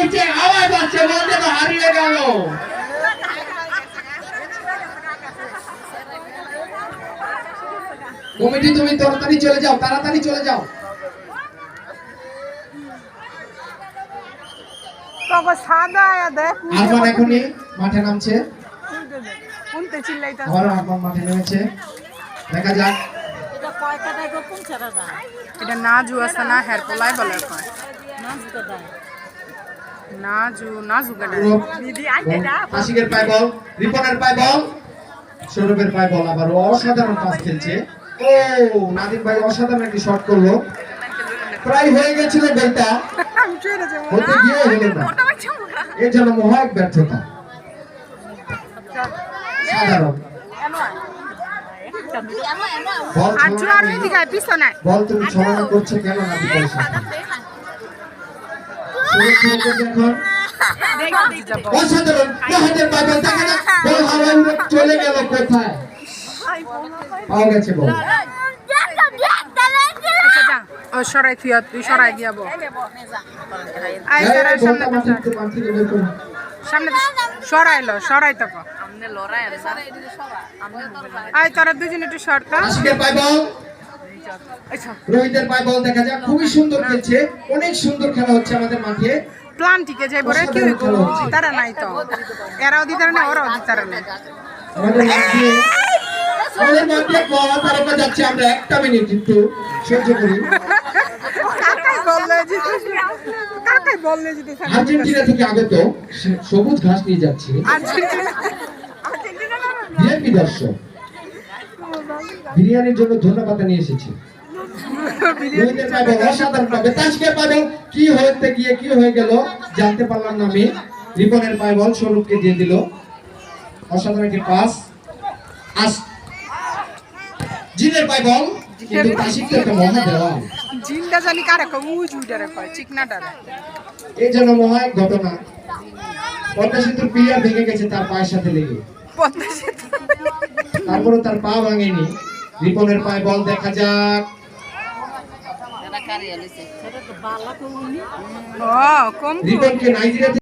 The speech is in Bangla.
করছে, আওয়াজ আসছে, বলতে তো হারিয়ে গেল। কমিটি তুমি তাড়াতাড়ি চলে যাও, তাড়াতাড়ি চলে যাও। আরমান এখনই মাঠে নামছে, আবারও আরমান মাঠে নেমেছে। দেখা যাক এটা নাজু আছে না হের পোলাই বলে কয় নাজু নাজু কেডা আশিকের পায় বল, রিপনের পায় বল, সৌরভের পায় বল। আবার অসাধারণ পাস খেলছে। ও নাদিম ভাই অসাধারণ একটি শট করলো, প্রায় হয়ে গেছিল গোলটা, হতে গিয়ে হলো না। এর জন্য মহা এক ব্যর্থতা, সাধারণ বল। তুমি ছড়ানো করছো কেন নাদিম ভাইয়ের সাথে? অসাধারণ হাতের পায় বল, দেখা যাক বল হাওয়ায় উড়ে চলে গেল কোথায়, পাওয়া গেছে বল। সরাই থিয়া তুই সরাই গিয়াবো সামনে সরাইলো সরাই তো আই তারা দুজন একটু সরকার রোহিতের পায় বল, দেখা যাক খুবই সুন্দর খেলছে, অনেক সুন্দর খেলা হচ্ছে আমাদের মাঠে। প্লান টিকে যাই বলে কি তারা নাই তো এরাও দিতারে না ওরাও দিতারে না। আমাদের মাঠে বল তারকা যাচ্ছে, আমরা একটা মিনিট একটু সহ্য করি। আর্জেন্টিনা থেকে আগত সবুজ ঘাস নিয়ে যাচ্ছে ভিআইপি দর্শক, বিরিয়ানির জন্য ধন্যবাদ নিয়ে এসেছি। অসাধারণ পাবে, তাসকে পাবে, কি হতে গিয়ে কি হয়ে গেল জানতে পারলাম না আমি। রিপনের পায় বল স্বরূপকে দিয়ে দিল, অসাধারণ একটি পাস। জিনের পায় বল, কিন্তু তাসিককে একটা মহা দেওয়াল, জিনটা জানি কারে কয় উই জুইটারে কয় চিকনাটারে। এই জন্য মহা এক ঘটনা, পদ্মা সেতুর পিলার ভেঙে গেছে তার পায়ের সাথে লেগে, পদ্মা সেতু তারপরে তার পা ভাঙেনি। রিপনের পায় বল, দেখা যাক কম রিপনকে নাইজেরিয়া